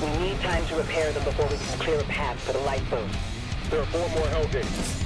We need time to repair them before we can clear a path for the lifeboat. There are 4 more hell gates.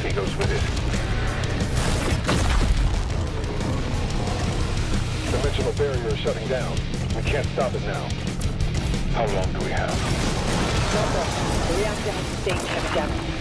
He goes with it. Dimensional barrier is shutting down. We can't stop it now. How long do we have? Not long. The reactor has sustained heavy damage.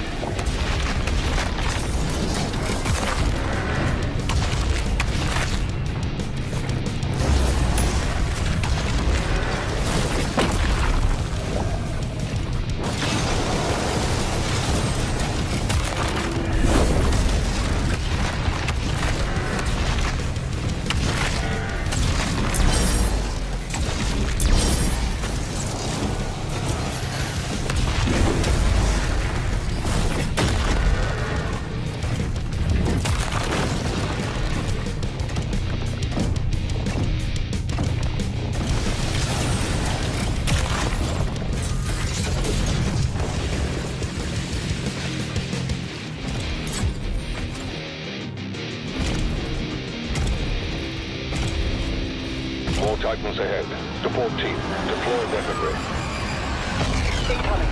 More Titans ahead. Support team, deploy weaponry. Incoming.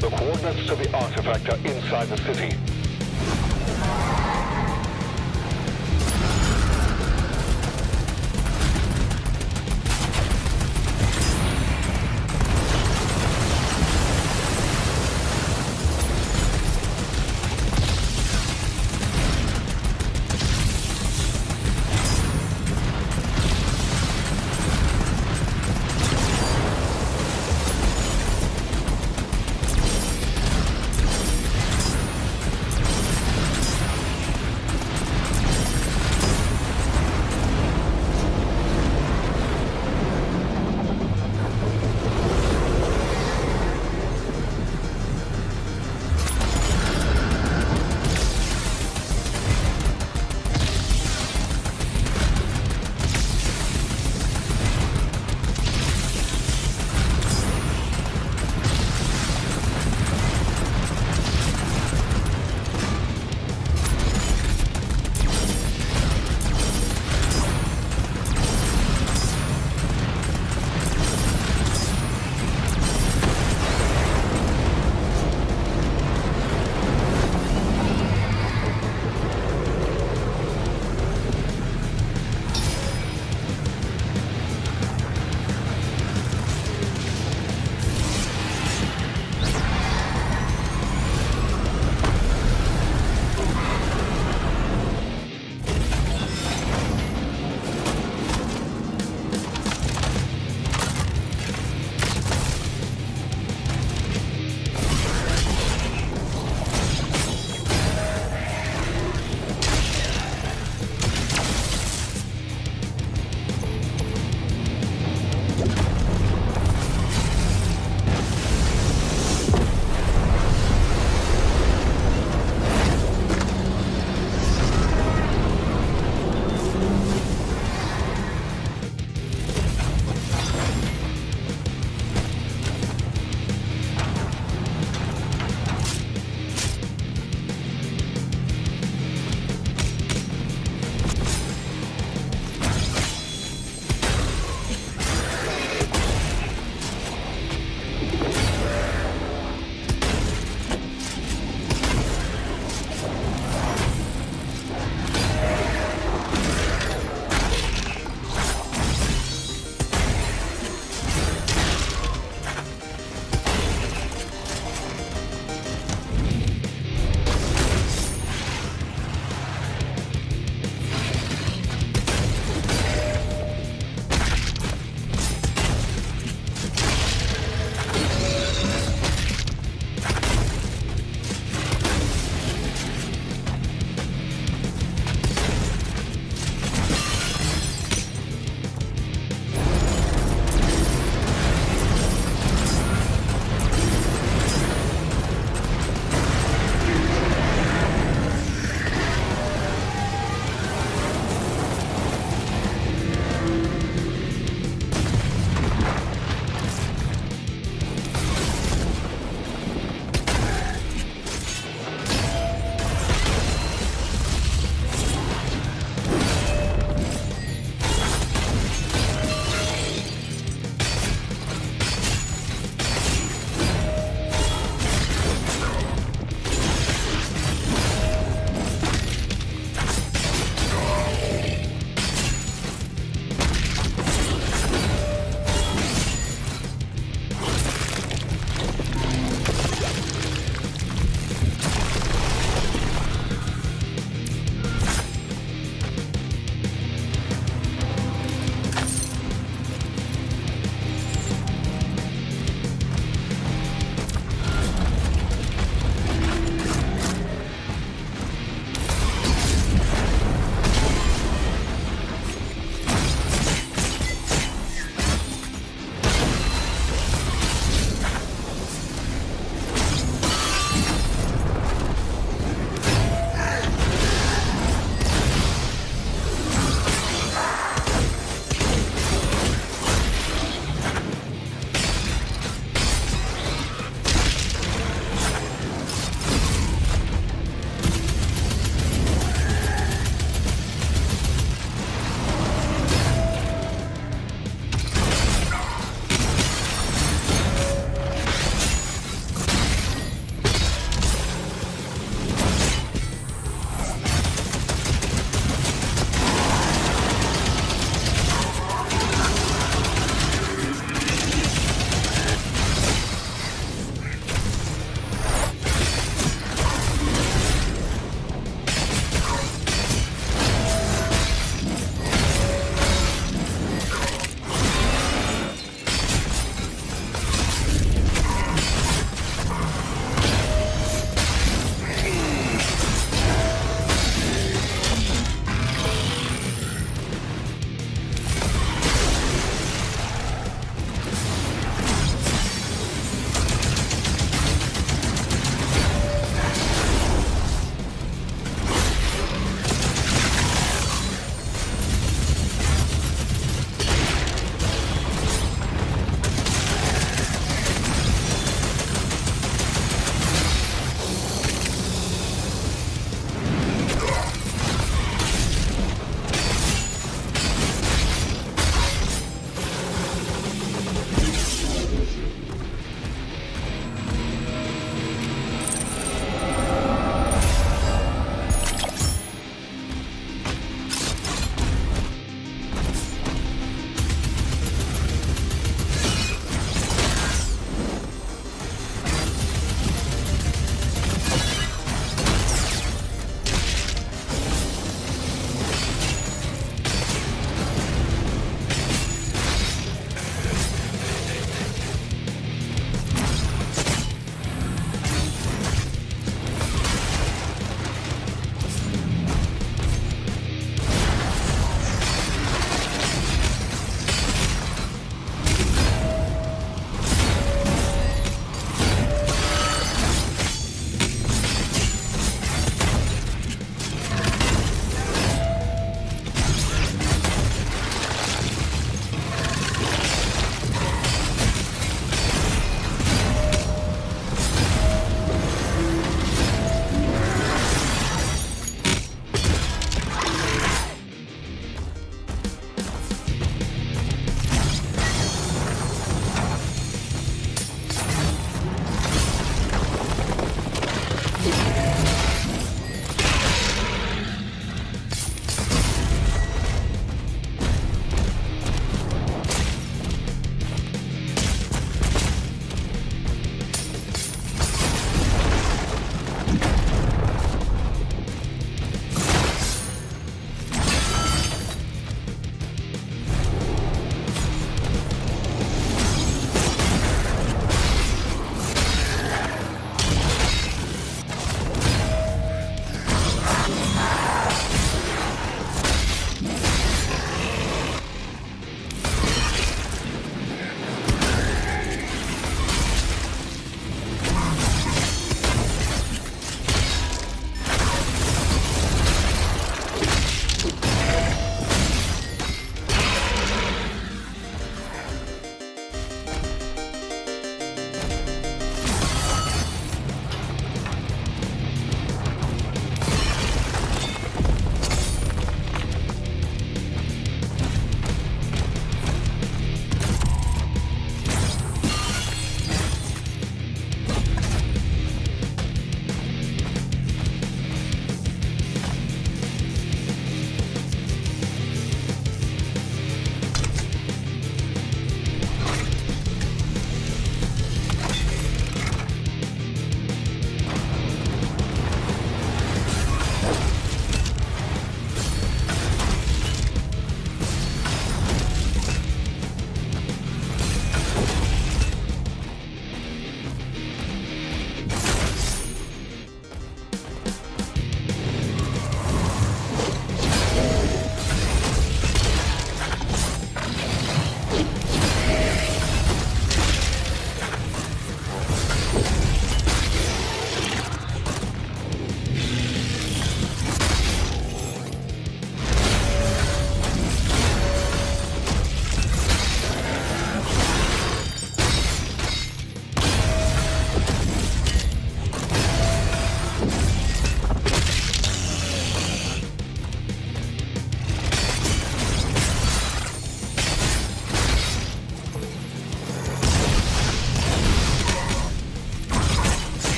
The coordinates to the artifact are inside the city.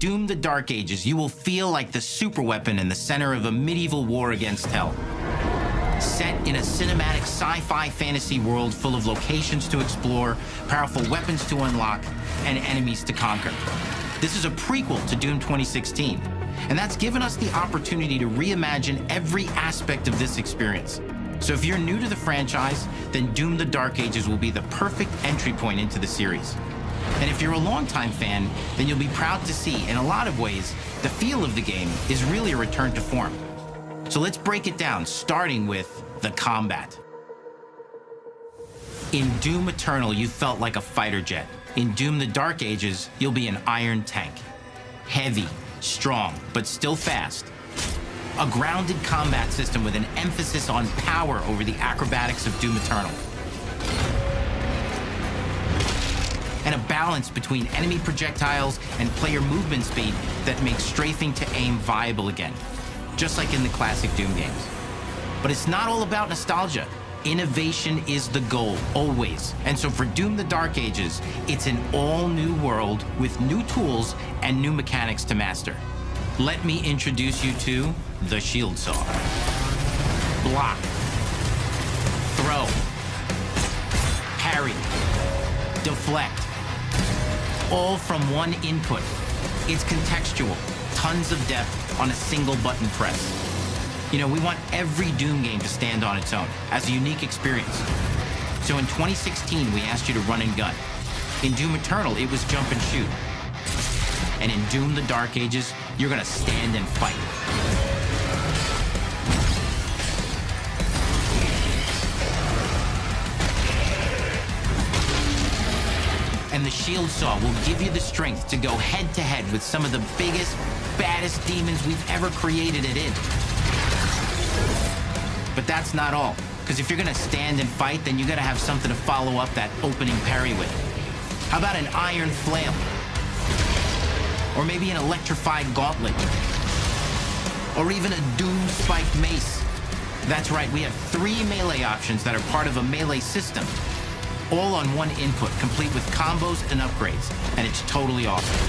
Doom: The Dark Ages, you will feel like the superweapon in the center of a medieval war against hell. Set in a cinematic sci-fi fantasy world full of locations to explore, powerful weapons to unlock, and enemies to conquer. This is a prequel to Doom 2016, and that's given us the opportunity to reimagine every aspect of this experience. So if you're new to the franchise, then Doom: The Dark Ages will be the perfect entry point into the series. And if you're a longtime fan, then you'll be proud to see, in a lot of ways, the feel of the game is really a return to form. So let's break it down, starting with the combat. In Doom Eternal, you felt like a fighter jet. In Doom: The Dark Ages, you'll be an iron tank. Heavy, strong, but still fast. A grounded combat system with an emphasis on power over the acrobatics of Doom Eternal. And a balance between enemy projectiles and player movement speed that makes strafing to aim viable again, just like in the classic Doom games. But it's not all about nostalgia. Innovation is the goal, always. And so for Doom: The Dark Ages, it's an all-new world with new tools and new mechanics to master. Let me introduce you to the Shield Saw. Block. Throw. Parry. Deflect. All from one input. It's contextual, tons of depth on a single button press. You know, we want every Doom game to stand on its own as a unique experience. So in 2016, we asked you to run and gun. In Doom Eternal, it was jump and shoot. And in Doom: The Dark Ages, you're gonna stand and fight. And the Shield Saw will give you the strength to go head-to-head with some of the biggest, baddest demons we've ever created it in. But that's not all, because if you're gonna stand and fight, then you gotta have something to follow up that opening parry with. How about an iron flail? Or maybe an electrified gauntlet? Or even a Doom spiked mace? That's right, we have 3 melee options that are part of a melee system, all on one input, complete with combos and upgrades, and it's totally awesome.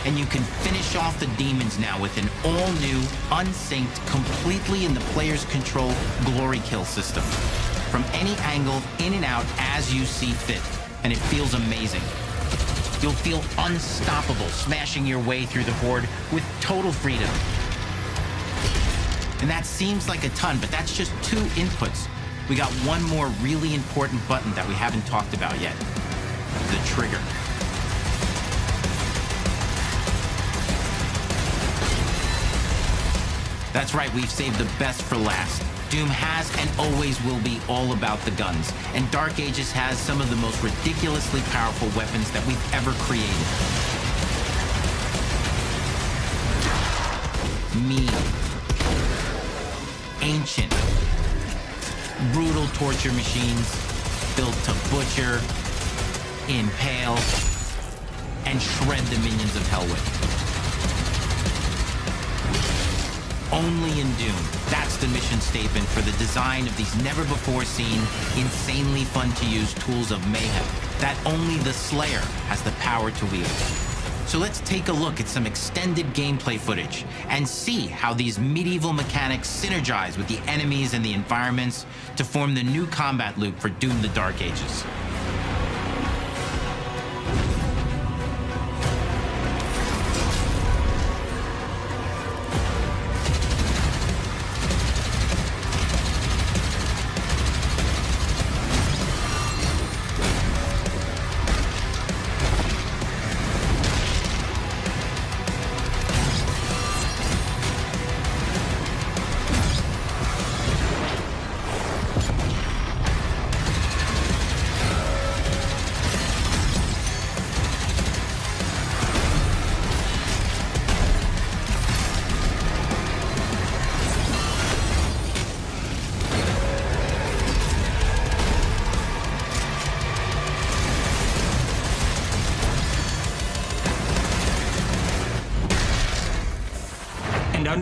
And you can finish off the demons now with an all-new, unsynced, completely in the player's control glory kill system. From any angle, in and out, as you see fit, and it feels amazing. You'll feel unstoppable, smashing your way through the horde with total freedom. And that seems like a ton, but that's just 2 inputs. We got one more really important button that we haven't talked about yet. The trigger. That's right, we've saved the best for last. Doom has and always will be all about the guns, and Dark Ages has some of the most ridiculously powerful weapons that we've ever created. Mean. Ancient. Brutal torture machines, built to butcher, impale, and shred the minions of hell with. Only in Doom, that's the mission statement for the design of these never-before-seen, insanely fun-to-use tools of mayhem that only the Slayer has the power to wield. So let's take a look at some extended gameplay footage and see how these medieval mechanics synergize with the enemies and the environments to form the new combat loop for Doom: The Dark Ages.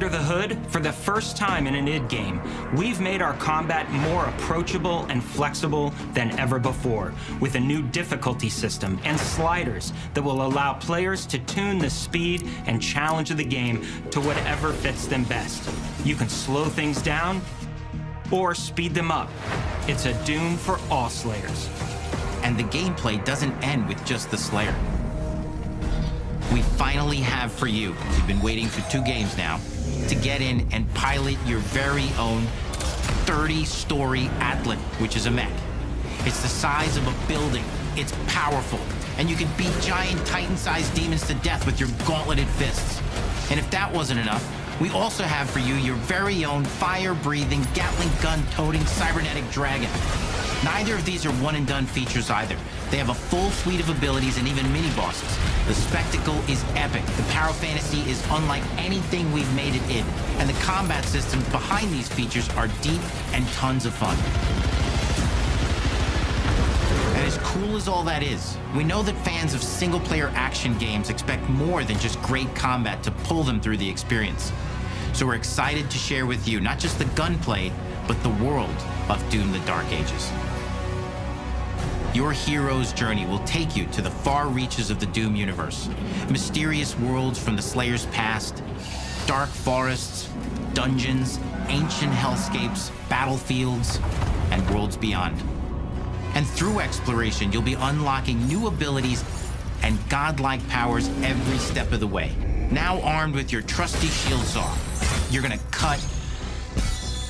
Under the hood, for the first time in an id game, we've made our combat more approachable and flexible than ever before, with a new difficulty system and sliders that will allow players to tune the speed and challenge of the game to whatever fits them best. You can slow things down or speed them up. It's a Doom for all Slayers. And the gameplay doesn't end with just the Slayer. We finally have for you, you've been waiting for 2 games now, to get in and pilot your very own 30-story Atlas, which is a mech. It's the size of a building, it's powerful, and you can beat giant Titan-sized demons to death with your gauntleted fists. And if that wasn't enough, we also have for you your very own fire-breathing, Gatling gun-toting cybernetic dragon. Neither of these are one-and-done features either. They have a full suite of abilities and even mini-bosses. The spectacle is epic. The power fantasy is unlike anything we've made it in. And the combat systems behind these features are deep and tons of fun. And as cool as all that is, we know that fans of single-player action games expect more than just great combat to pull them through the experience. So we're excited to share with you not just the gunplay, but the world of Doom: The Dark Ages. Your hero's journey will take you to the far reaches of the Doom universe. Mysterious worlds from the Slayer's past, dark forests, dungeons, ancient hellscapes, battlefields, and worlds beyond. And through exploration, you'll be unlocking new abilities and godlike powers every step of the way. Now armed with your trusty shield saw, you're gonna cut,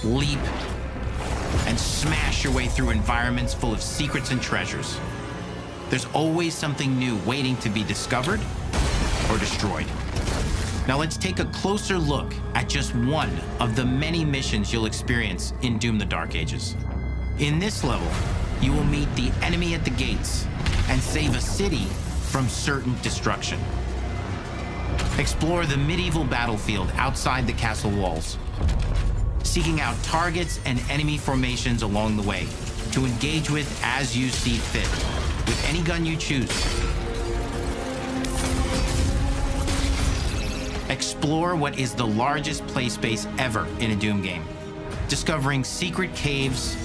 leap, and smash your way through environments full of secrets and treasures. There's always something new waiting to be discovered or destroyed. Now let's take a closer look at just one of the many missions you'll experience in Doom: The Dark Ages. In this level, you will meet the enemy at the gates and save a city from certain destruction. Explore the medieval battlefield outside the castle walls, seeking out targets and enemy formations along the way to engage with as you see fit, with any gun you choose. Explore what is the largest play space ever in a Doom game, discovering secret caves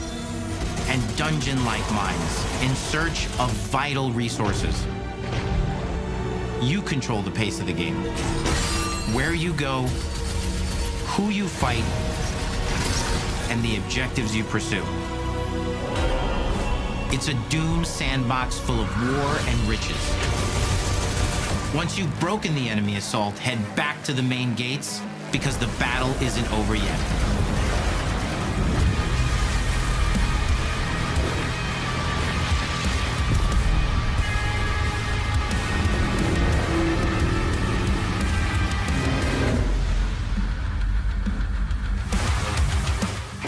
and dungeon-like mines in search of vital resources. You control the pace of the game, where you go, who you fight, and the objectives you pursue. It's a Doom sandbox full of war and riches. Once you've broken the enemy assault, head back to the main gates, because the battle isn't over yet.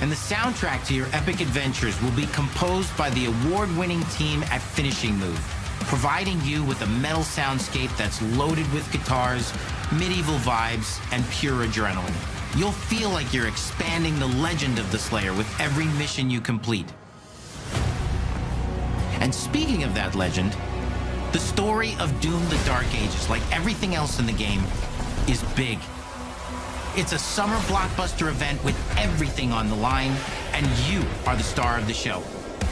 And the soundtrack to your epic adventures will be composed by the award-winning team at Finishing Move, providing you with a metal soundscape that's loaded with guitars, medieval vibes, and pure adrenaline. You'll feel like you're expanding the legend of the Slayer with every mission you complete. And speaking of that legend, the story of Doom: The Dark Ages, like everything else in the game, is big. It's a summer blockbuster event with everything on the line, and you are the star of the show.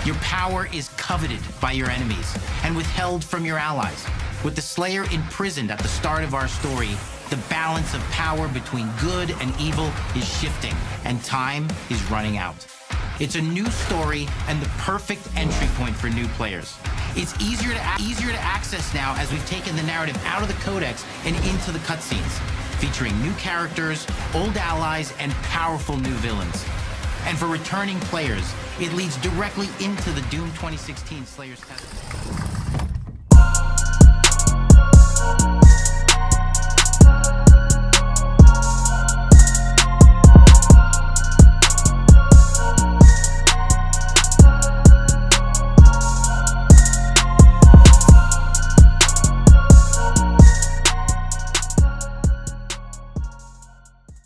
Your power is coveted by your enemies and withheld from your allies. With the Slayer imprisoned at the start of our story, the balance of power between good and evil is shifting, and time is running out. It's a new story and the perfect entry point for new players. It's easier to access now as we've taken the narrative out of the codex and into the cutscenes, featuring new characters, old allies, and powerful new villains. And for returning players, it leads directly into the Doom 2016 Slayer's Testament.